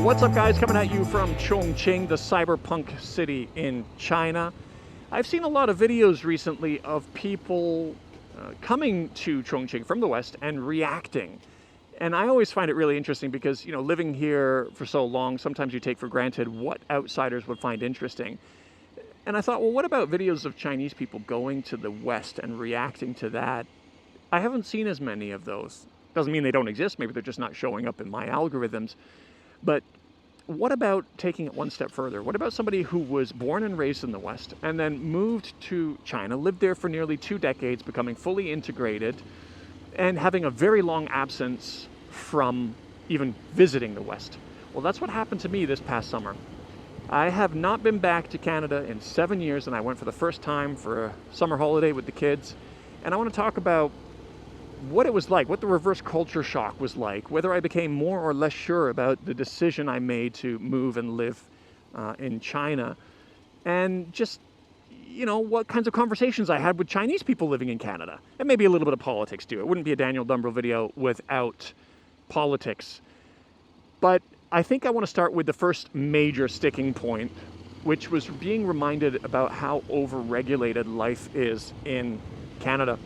What's up, guys? Coming at you from Chongqing, the cyberpunk city in China. I've seen a lot of videos recently of people coming to Chongqing from the West and reacting. And I always find it really interesting because, living here for so long, sometimes you take for granted what outsiders would find interesting. And I thought, well, what about videos of Chinese people going to the West and reacting to that? I haven't seen as many of those. Doesn't mean they don't exist. Maybe they're just not showing up in my algorithms. But what about taking it one step further? What about somebody who was born and raised in the West and then moved to China, lived there for nearly 2 decades, becoming fully integrated, and having a very long absence from even visiting the West? Well, that's what happened to me this past summer. I have not been back to Canada in 7 years, and I went for the first time for a summer holiday with the kids. And I want to talk about what it was like, what the reverse culture shock was like, whether I became more or less sure about the decision I made to move and live in China, and just, what kinds of conversations I had with Chinese people living in Canada. And maybe a little bit of politics too. It wouldn't be a Daniel Dumbrell video without politics. But I think I want to start with the first major sticking point, which was being reminded about how overregulated life is in Canada.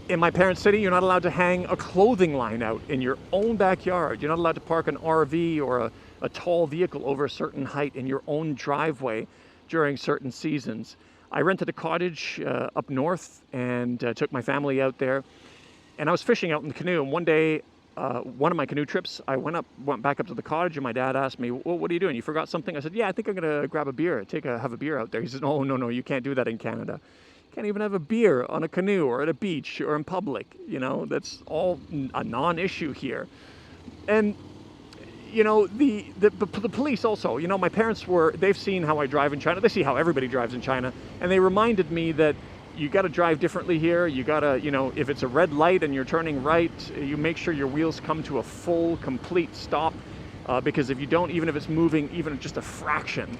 In my parents' city, you're not allowed to hang a clothing line out in your own backyard. You're not allowed to park an RV or a tall vehicle over a certain height in your own driveway during certain seasons. I rented a cottage up north and took my family out there. And I was fishing out in the canoe. And one day, one of my canoe trips, I went back up to the cottage, and my dad asked me, well, what are you doing? You forgot something? I said, yeah, I think I'm going to grab a beer, have a beer out there. He said, oh, no, you can't do that in Canada. Can't even have a beer on a canoe or at a beach or in public. That's all a non-issue here. And the police also, my parents they've seen how I drive in China. They see how everybody drives in China, and they reminded me that you got to drive differently here. You got to, if it's a red light and you're turning right, you make sure your wheels come to a full, complete stop, because if you don't, even if it's moving even just a fraction,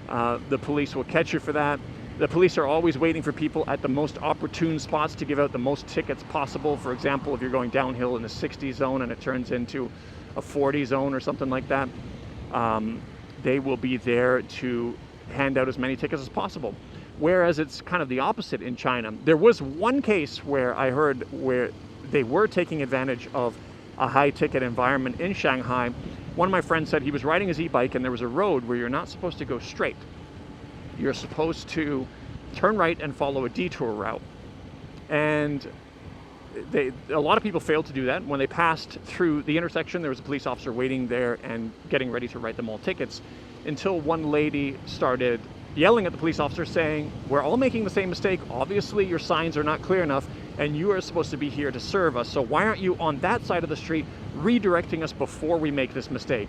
the police will catch you for that. The police are always waiting for people at the most opportune spots to give out the most tickets possible. For example, if you're going downhill in the 60 zone and it turns into a 40 zone or something like that, they will be there to hand out as many tickets as possible. Whereas it's kind of the opposite in China. There was one case where I heard where they were taking advantage of a high-ticket environment in Shanghai. One of my friends said he was riding his e-bike and there was a road where you're not supposed to go straight. You're supposed to turn right and follow a detour route. And a lot of people failed to do that. When they passed through the intersection, there was a police officer waiting there and getting ready to write them all tickets, until one lady started yelling at the police officer saying, we're all making the same mistake. Obviously, your signs are not clear enough, and you are supposed to be here to serve us. So why aren't you on that side of the street redirecting us before we make this mistake?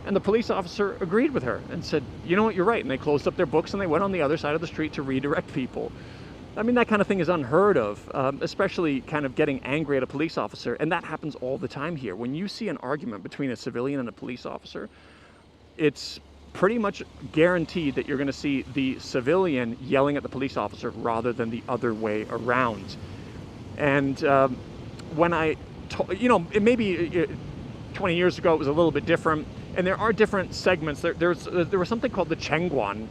And the police officer agreed with her and said, you know what, you're right. And they closed up their books and they went on the other side of the street to redirect people. I mean, that kind of thing is unheard of, especially kind of getting angry at a police officer. And that happens all the time here. When you see an argument between a civilian and a police officer, it's pretty much guaranteed that you're going to see the civilian yelling at the police officer rather than the other way around. And when maybe 20 years ago, it was a little bit different. And there are different segments. There was something called the Chengguan,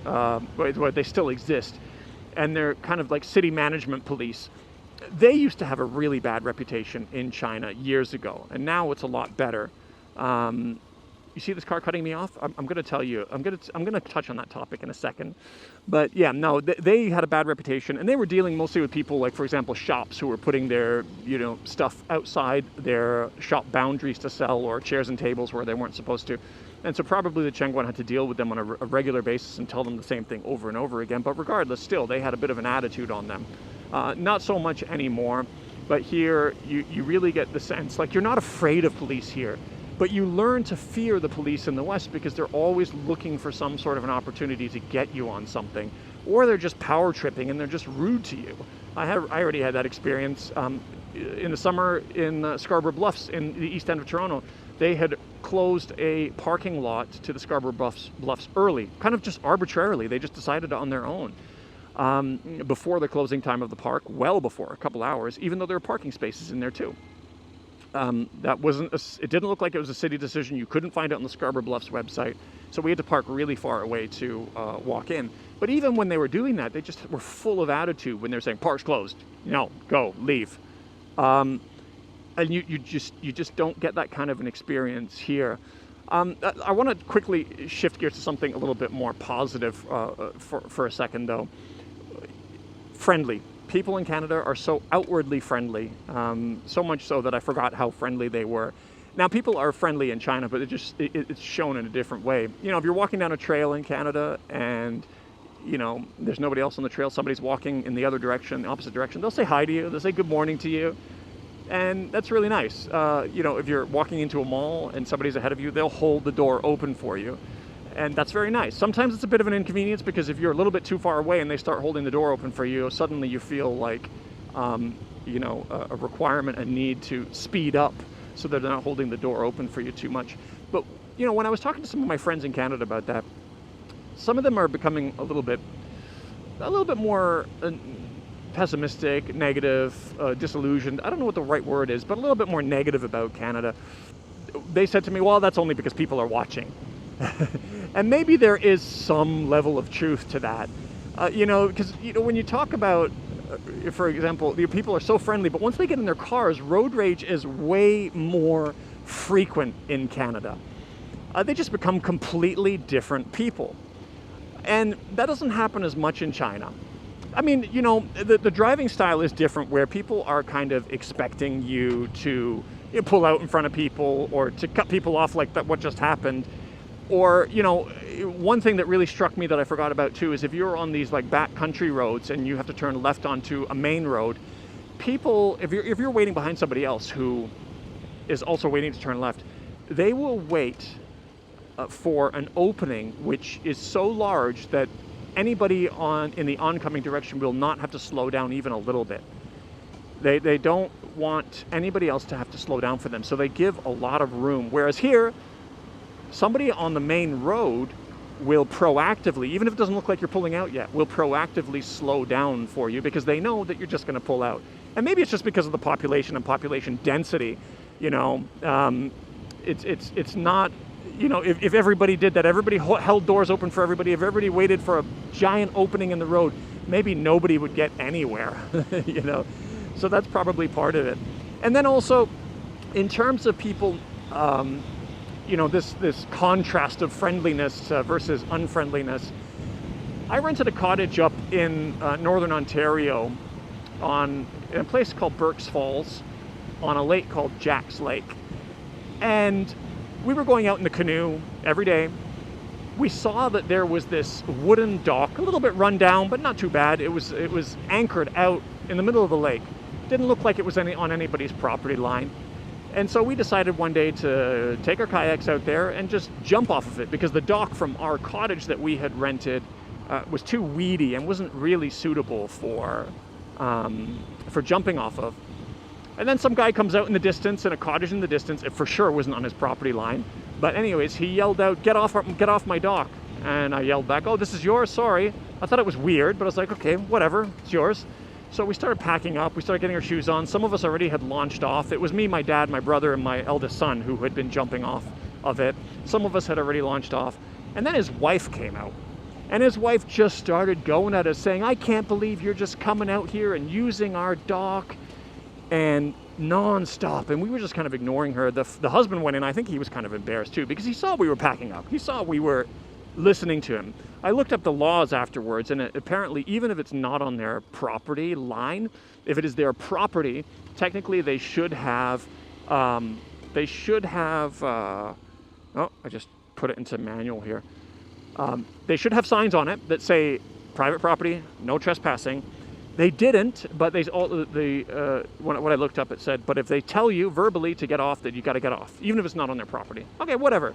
where they still exist. And they're kind of like city management police. They used to have a really bad reputation in China years ago. And now it's a lot better. You see this car cutting me off? I'm going to tell you. I'm going to touch on that topic in a second. But yeah, no, they had a bad reputation, and they were dealing mostly with people like, for example, shops who were putting their, stuff outside their shop boundaries to sell, or chairs and tables where they weren't supposed to. And so probably the Chengguan had to deal with them on a regular basis and tell them the same thing over and over again. But regardless, still, they had a bit of an attitude on them. Not so much anymore, but here you really get the sense, like, you're not afraid of police here. But you learn to fear the police in the West because they're always looking for some sort of an opportunity to get you on something. Or they're just power tripping and they're just rude to you. I already had that experience in the summer in Scarborough Bluffs in the east end of Toronto. They had closed a parking lot to the Scarborough Bluffs early, kind of just arbitrarily. They just decided on their own before the closing time of the park, well before, a couple hours, even though there were parking spaces in there too. It didn't look like it was a city decision. You couldn't find it on the Scarborough Bluffs website. So we had to park really far away to walk in. But even when they were doing that, they just were full of attitude when they're saying, park's closed. No, go, leave. And you just don't get that kind of an experience here. I want to quickly shift gears to something a little bit more positive for a second, though. Friendly. People in Canada are so outwardly friendly, so much so that I forgot how friendly they were. Now, people are friendly in China, but it's shown in a different way. You know, if you're walking down a trail in Canada and, you know, there's nobody else on the trail, somebody's walking in the other direction, the opposite direction, they'll say hi to you, they'll say good morning to you, and that's really nice. You know, if you're walking into a mall and somebody's ahead of you, they'll hold the door open for you. And that's very nice. Sometimes it's a bit of an inconvenience because if you're a little bit too far away and they start holding the door open for you, suddenly you feel like, you know, a requirement, a need to speed up so that they're not holding the door open for you too much. But, you know, when I was talking to some of my friends in Canada about that, some of them are becoming a little bit more pessimistic, negative, disillusioned. I don't know what the right word is, but a little bit more negative about Canada. They said to me, well, that's only because people are watching. And maybe there is some level of truth to that. You know, because, you know, when you talk about, for example, the people are so friendly, but once they get in their cars, road rage is way more frequent in Canada. They just become completely different people. And that doesn't happen as much in China. I mean, you know, the driving style is different where people are kind of expecting you to pull out in front of people or to cut people off like that, what just happened. Or, you know, one thing that really struck me that I forgot about too is if you're on these like back country roads and you have to turn left onto a main road, people, if you're waiting behind somebody else who is also waiting to turn left, they will wait for an opening which is so large that anybody in the oncoming direction will not have to slow down even a little bit. They don't want anybody else to have to slow down for them, so they give a lot of room. Whereas here, somebody on the main road will proactively, even if it doesn't look like you're pulling out yet, will proactively slow down for you because they know that you're just going to pull out. And maybe it's just because of the population and population density. You know, it's not, you know, if everybody did that, everybody held doors open for everybody, if everybody waited for a giant opening in the road, maybe nobody would get anywhere, you know. So that's probably part of it. And then also, in terms of people, you know, this contrast of friendliness versus unfriendliness. I rented a cottage up in northern Ontario in a place called Burke's Falls on a lake called Jack's Lake. And we were going out in the canoe every day. We saw that there was this wooden dock, a little bit run down, but not too bad. It was anchored out in the middle of the lake. Didn't look like it was on anybody's property line. And so we decided one day to take our kayaks out there and just jump off of it because the dock from our cottage that we had rented was too weedy and wasn't really suitable for jumping off of. And then some guy comes out in the distance in a cottage in the distance. It for sure wasn't on his property line. But anyways, he yelled out, get off my dock. And I yelled back, oh, this is yours, sorry. I thought it was weird, but I was like, okay, whatever, it's yours. So we started packing up, we started getting our shoes on. Some of us already had launched off. It was me, my dad, my brother, and my eldest son who had been jumping off of it. Some of us had already launched off. And then his wife came out. And his wife just started going at us saying, I can't believe you're just coming out here and using our dock, and non-stop. And we were just kind of ignoring her. The husband went in. I think he was kind of embarrassed too because he saw we were packing up. He saw we were listening to him. I looked up the laws afterwards, and apparently even if it's not on their property line, if it is their property, technically they should have, oh, I just put it into manual here. They should have signs on it that say private property, no trespassing. They didn't, but when I looked up, it said, but if they tell you verbally to get off, then you got to get off, even if it's not on their property. Okay, whatever.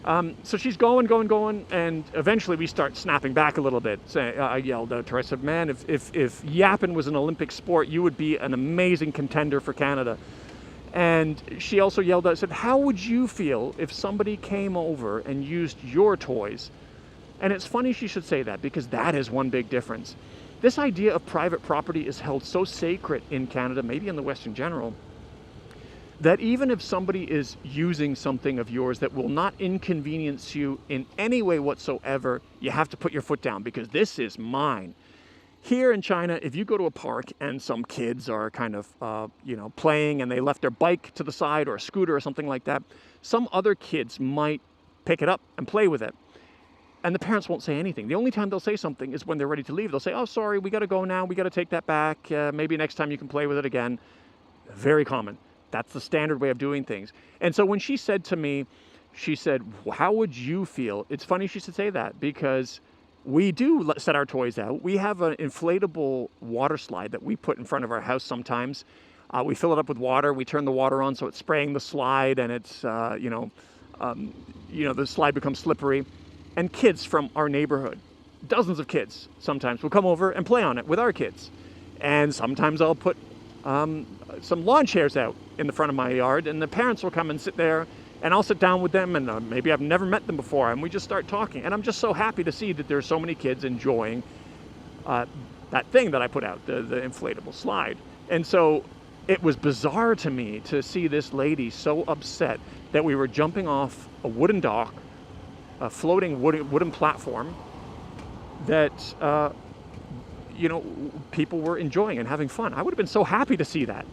So she's going, and eventually we start snapping back a little bit. I yelled out to her, I said, man, if yapping was an Olympic sport, you would be an amazing contender for Canada. And she also yelled out, said, how would you feel if somebody came over and used your toys? And it's funny she should say that, because that is one big difference. This idea of private property is held so sacred in Canada, maybe in the West in general, that even if somebody is using something of yours that will not inconvenience you in any way whatsoever, you have to put your foot down because this is mine. Here in China, if you go to a park and some kids are kind of, playing and they left their bike to the side or a scooter or something like that, some other kids might pick it up and play with it. And the parents won't say anything. The only time they'll say something is when they're ready to leave. They'll say, oh, sorry, we got to go now. We got to take that back. Maybe next time you can play with it again. Very common. That's the standard way of doing things. And so when she said to me, she said, how would you feel? It's funny she should say that because we do set our toys out. We have an inflatable water slide that we put in front of our house sometimes. We fill it up with water. We turn the water on so it's spraying the slide and it's, the slide becomes slippery. And kids from our neighborhood, dozens of kids sometimes, will come over and play on it with our kids. And sometimes I'll put some lawn chairs out in the front of my yard, and the parents will come and sit there, and I'll sit down with them, and maybe I've never met them before, and we just start talking. And I'm just so happy to see that there's so many kids enjoying that thing that I put out, the inflatable slide. And so it was bizarre to me to see this lady so upset that we were jumping off a wooden dock, a floating wooden platform that people were enjoying and having fun. I would have been so happy to see that.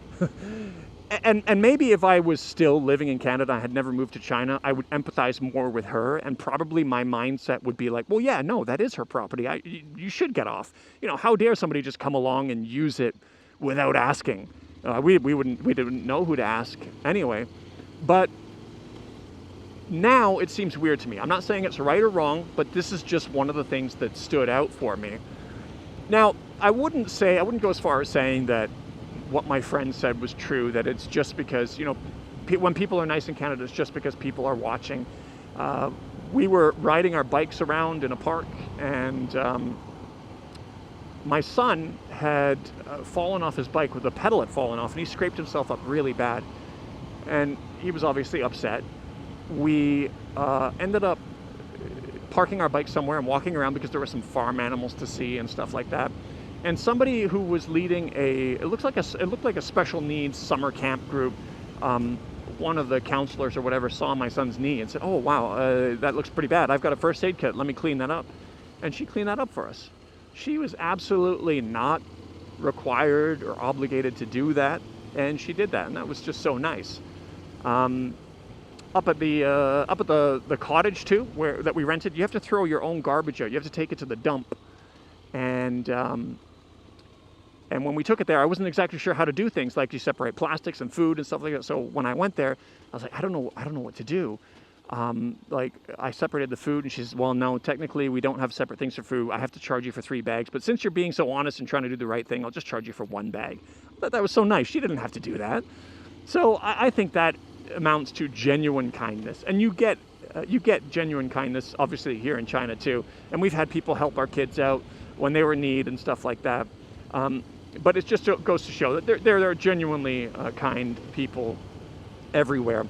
and maybe if I was still living in Canada, I had never moved to China, I would empathize more with her, and probably my mindset would be like, well, yeah, no, that is her property. You should get off. How dare somebody just come along and use it without asking? We didn't know who to ask anyway, but now it seems weird to me. I'm not saying it's right or wrong, but this is just one of the things that stood out for me. Now, I wouldn't go as far as saying that what my friend said was true, that it's just because, when people are nice in Canada, it's just because people are watching. We were riding our bikes around in a park, and my son had fallen off his bike with the pedal had fallen off, and he scraped himself up really bad. And he was obviously upset. We ended up parking our bike somewhere and walking around because there were some farm animals to see and stuff like that. And somebody who was leading it looked like a special needs summer camp group. One of the counselors or whatever saw my son's knee and said, "Oh wow, that looks pretty bad. I've got a first aid kit. Let me clean that up." And she cleaned that up for us. She was absolutely not required or obligated to do that, and she did that, and that was just so nice. Up at the cottage too, that we rented, you have to throw your own garbage out. You have to take it to the dump, and when we took it there, I wasn't exactly sure how to do things like you separate plastics and food and stuff like that. So when I went there, I was like, I don't know what to do. I separated the food, and she says, well, no, technically we don't have separate things for food. I have to charge you for 3 bags, but since you're being so honest and trying to do the right thing, I'll just charge you for 1 bag. But that was so nice. She didn't have to do that. So I think that amounts to genuine kindness, and you get genuine kindness obviously here in China too, and we've had people help our kids out when they were in need and stuff like that, but it just goes to show that there are genuinely kind people everywhere.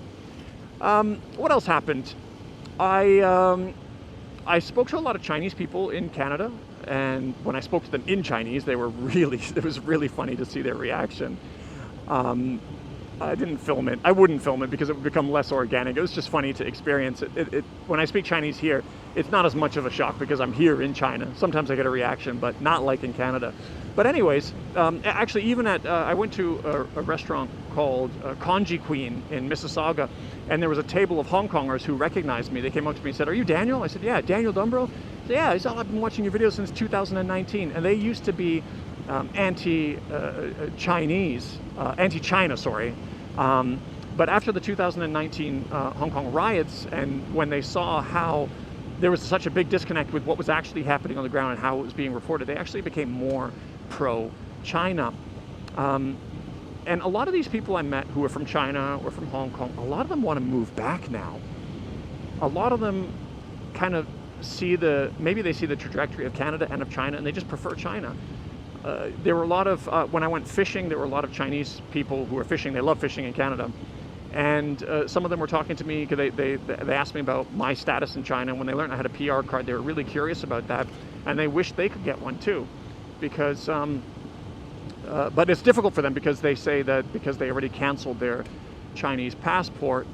What else happened? I spoke to a lot of Chinese people in Canada, and when I spoke to them in Chinese, it was really funny to see their reaction. I didn't film it. I wouldn't film it because it would become less organic. It was just funny to experience it. When I speak Chinese here, it's not as much of a shock because I'm here in China. Sometimes I get a reaction, but not like in Canada. But anyways, actually even I went to a restaurant called Chongqing in Mississauga, and there was a table of Hong Kongers who recognized me. They came up to me and said, "Are you Daniel?" I said, "Yeah, Daniel Dumbro." I said, "Yeah." He said, "I've been watching your videos since 2019. And they used to be anti-China, sorry. But after the 2019 Hong Kong riots, and when they saw how there was such a big disconnect with what was actually happening on the ground and how it was being reported, they actually became more pro-China. And a lot of these people I met who were from China or from Hong Kong, a lot of them want to move back now. A lot of them kind of maybe they see the trajectory of Canada and of China, and they just prefer China. There were a lot of, when I went fishing, there were a lot of Chinese people who were fishing. They love fishing in Canada. And some of them were talking to me because they asked me about my status in China. When they learned I had a PR card, they were really curious about that. And they wished they could get one too. Because, but it's difficult for them because they say that because they already canceled their Chinese passport,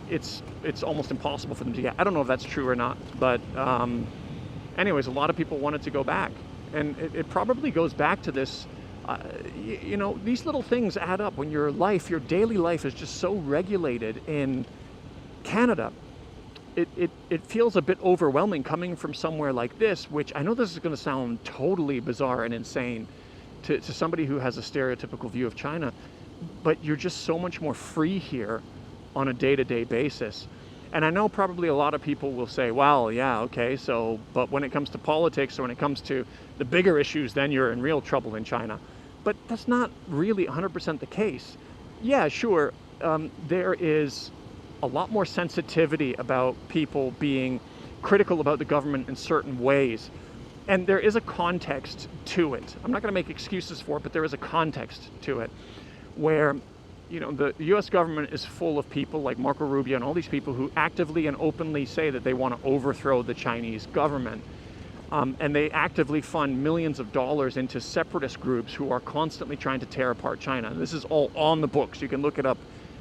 it's almost impossible for them to get. I don't know if that's true or not, but anyways, a lot of people wanted to go back, and it probably goes back to this. You know, these little things add up when your daily life is just so regulated in Canada. It feels a bit overwhelming coming from somewhere like this, which I know this is going to sound totally bizarre and insane to somebody who has a stereotypical view of China, but you're just so much more free here on a day-to-day basis. And I know probably a lot of people will say, well, yeah, okay, so, but when it comes to politics or when it comes to the bigger issues, then you're in real trouble in China. But that's not really 100% the case. Yeah, sure, there is a lot more sensitivity about people being critical about the government in certain ways. And there is a context to it. I'm not going to make excuses for it, but there is a context to it where, you know, the US government is full of people like Marco Rubio and all these people who actively and openly say that they want to overthrow the Chinese government. And they actively fund millions of dollars into separatist groups who are constantly trying to tear apart China. And this is all on the books. You can look it up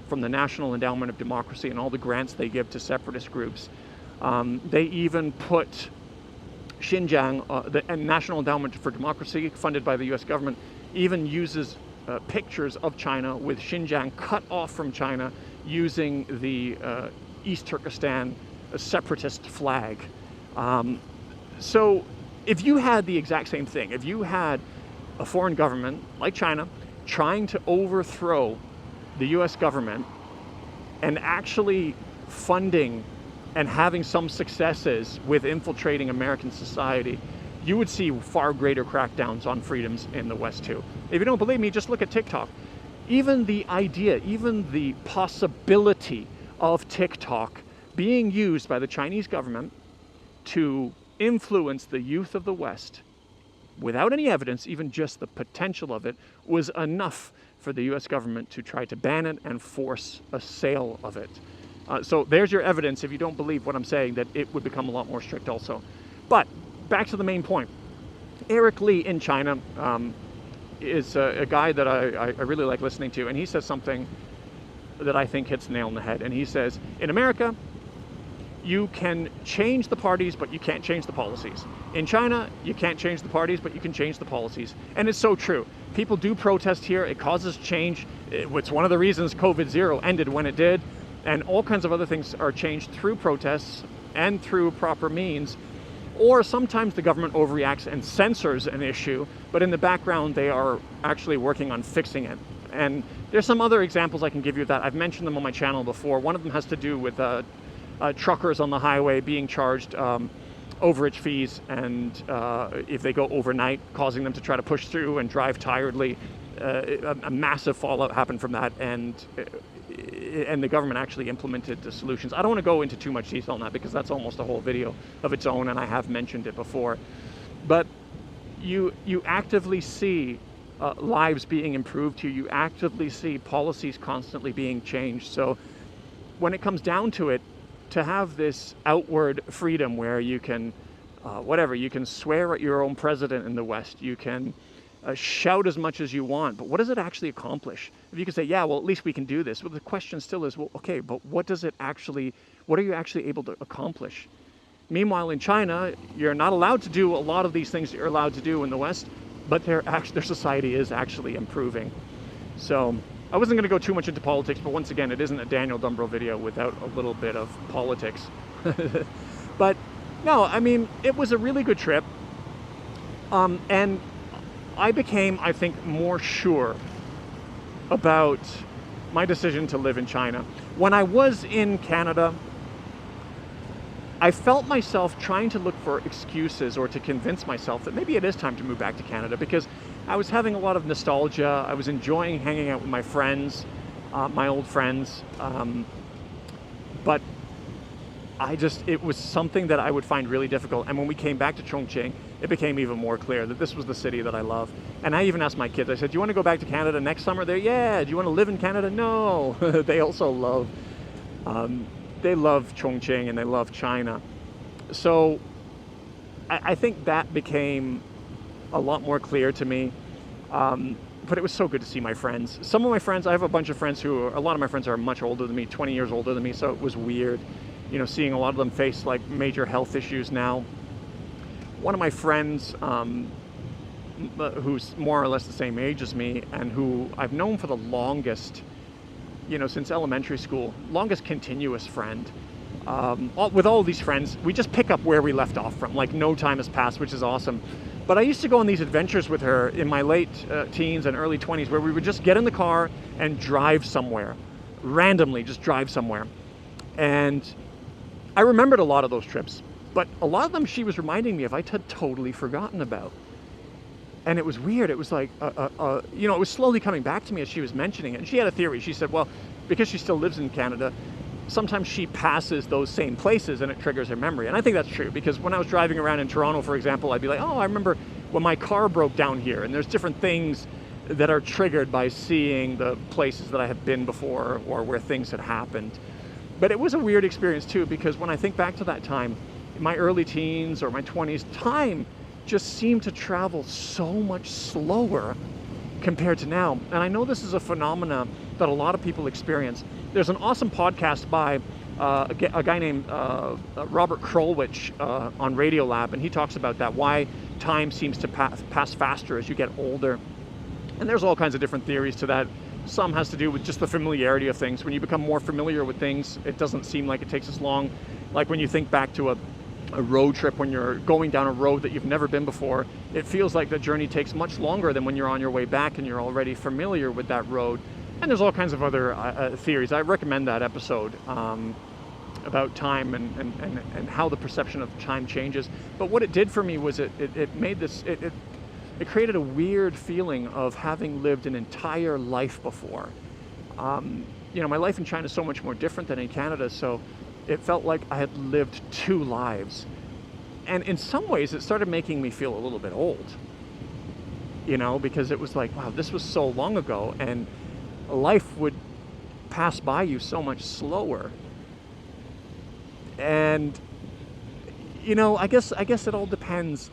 from the National Endowment of Democracy and all the grants they give to separatist groups. They even put Xinjiang, the National Endowment for Democracy, funded by the US government, even uses pictures of China with Xinjiang cut off from China using the East Turkestan separatist flag. So if you had the exact same thing, if you had a foreign government like China trying to overthrow the US government and actually funding and having some successes with infiltrating American society, you would see far greater crackdowns on freedoms in the West too. If you don't believe me, just look at TikTok. Even the idea, even the possibility of TikTok being used by the Chinese government to influence the youth of the West, without any evidence, even just the potential of it, was enough for the US government to try to ban it and force a sale of it. So there's your evidence, if you don't believe what I'm saying, that it would become a lot more strict also. But back to the main point. Eric Lee in China is a guy that I really like listening to, and he says something that I think hits the nail on the head. And he says, in America, you can change the parties, but you can't change the policies. In China, you can't change the parties, but you can change the policies. And it's so true. People do protest here. It causes change. It's one of the reasons COVID-0 ended when it did. And all kinds of other things are changed through protests and through proper means. Or sometimes the government overreacts and censors an issue, but in the background, they are actually working on fixing it. And there's some other examples I can give you of that. I've mentioned them on my channel before. One of them has to do with truckers on the highway being charged overage fees, and if they go overnight, causing them to try to push through and drive tiredly. A massive fallout happened from that, and the government actually implemented the solutions. I don't want to go into too much detail on that because that's almost a whole video of its own, and I have mentioned it before. But you actively see lives being improved here. You actively see policies constantly being changed. So when it comes down to it, to have this outward freedom where you can, you can swear at your own president in the West, you can shout as much as you want, but what does it actually accomplish? If you can say, yeah, well, at least we can do this. Well, the question still is, well, okay, but what are you actually able to accomplish? Meanwhile, in China, you're not allowed to do a lot of these things that you're allowed to do in the West, but their society is actually improving. So I wasn't going to go too much into politics, but once again, it isn't a Daniel Dumbro video without a little bit of politics. But no, I mean, it was a really good trip. And I became, I think, more sure about my decision to live in China. When I was in Canada, I felt myself trying to look for excuses or to convince myself that maybe it is time to move back to Canada, because I was having a lot of nostalgia. I was enjoying hanging out with my friends, my old friends, but it was something that I would find really difficult. And when we came back to Chongqing, it became even more clear that this was the city that I love. And I even asked my kids, I said, do you want to go back to Canada next summer? They're, yeah. Do you want to live in Canada? No. They also love, they love Chongqing and they love China. So I think that became a lot more clear to me. but it was so good to see my friends. Some of my friends, I have a bunch of friends a lot of my friends are much older than me, 20 years older than me, so it was weird, you know, seeing a lot of them face like major health issues now. One of my friends, who's more or less the same age as me, and who I've known for the longest, you know, since elementary school, longest continuous friend. With all these friends, we just pick up where we left off from, like no time has passed, which is awesome. But I used to go on these adventures with her in my late teens and early 20s, where we would just get in the car and drive somewhere, randomly just drive somewhere. And I remembered a lot of those trips, but a lot of them she was reminding me of I had totally forgotten about. And it was weird. It was like, you know, it was slowly coming back to me as she was mentioning it. And she had a theory. She said, well, because she still lives in Canada, sometimes she passes those same places and it triggers her memory. And I think that's true, because when I was driving around in Toronto, for example, I'd be like, oh, I remember when my car broke down here. And there's different things that are triggered by seeing the places that I have been before or where things had happened. But it was a weird experience too, because when I think back to that time, in my early teens or my 20s, time just seemed to travel so much slower compared to now. And I know this is a phenomena that a lot of people experience. There's an awesome podcast by a guy named Robert Krulwich on Radiolab, and he talks about that, why time seems to pass faster as you get older. And there's all kinds of different theories to that. Some has to do with just the familiarity of things. When you become more familiar with things, it doesn't seem like it takes as long. Like when you think back to a road trip, when you're going down a road that you've never been before, it feels like the journey takes much longer than when you're on your way back and you're already familiar with that road. And there's all kinds of other theories. I recommend that episode about time and how the perception of time changes. But what it did for me was it made this, it created a weird feeling of having lived an entire life before. You know, my life in China is so much more different than in Canada, so it felt like I had lived two lives. And in some ways, it started making me feel a little bit old, you know, because it was like, wow, this was so long ago, and life would pass by you so much slower. And, you know, I guess it all depends.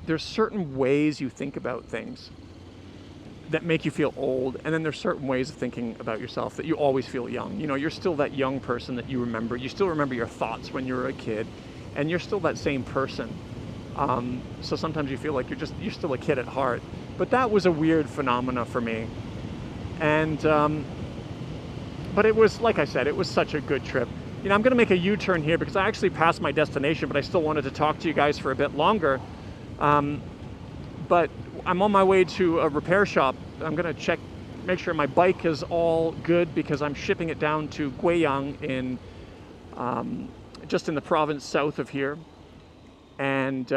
There's certain ways you think about things that make you feel old, and then there's certain ways of thinking about yourself that you always feel young. You know, you're still that young person that you remember. You still remember your thoughts when you were a kid, and you're still that same person. So sometimes you feel like you're still a kid at heart. But that was a weird phenomena for me. And but it was, like I said, it was such a good trip. You know, I'm going to make a U-turn here because I actually passed my destination, but I still wanted to talk to you guys for a bit longer. But I'm on my way to a repair shop. I'm going to make sure my bike is all good, because I'm shipping it down to Guiyang in just in the province south of here. And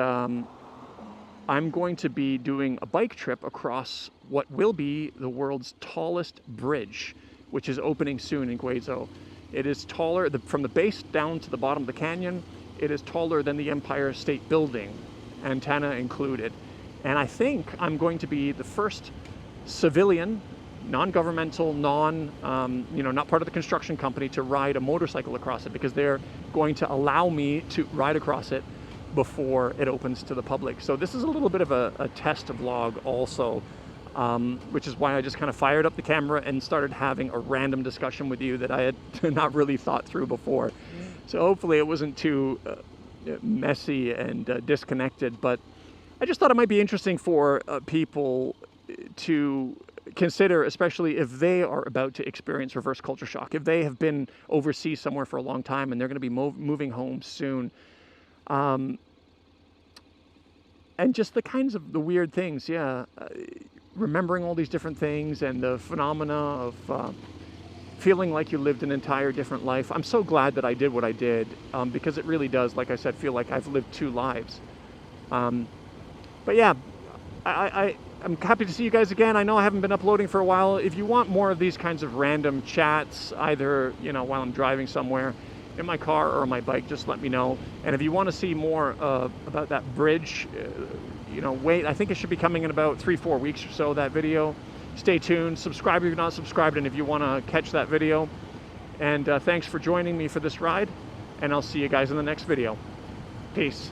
I'm going to be doing a bike trip across what will be the world's tallest bridge, which is opening soon in Guizhou. It is taller, from the base down to the bottom of the canyon, it is taller than the Empire State Building, antenna included. And I think I'm going to be the first civilian, non-governmental, not part of the construction company to ride a motorcycle across it, because they're going to allow me to ride across it before it opens to the public. So this is a little bit of a test vlog also, which is why I just kind of fired up the camera and started having a random discussion with you that I had not really thought through before. So hopefully it wasn't too messy and disconnected, but I just thought it might be interesting for people to consider, especially if they are about to experience reverse culture shock, if they have been overseas somewhere for a long time and they're going to be moving home soon. And just the kinds of the weird things, remembering all these different things and the phenomena of feeling like you lived an entire different life. I'm so glad that I did what I did, because it really does, like I said, feel like I've lived two lives. But yeah, I'm happy to see you guys again. I know I haven't been uploading for a while. If you want more of these kinds of random chats, either, you know, while I'm driving somewhere in my car or on my bike, just let me know. And if you want to see more about that bridge, wait, I think it should be coming in about 3-4 weeks or so, that video. Stay tuned, subscribe if you're not subscribed, and if you want to catch that video. And thanks for joining me for this ride, and I'll see you guys in the next video. Peace.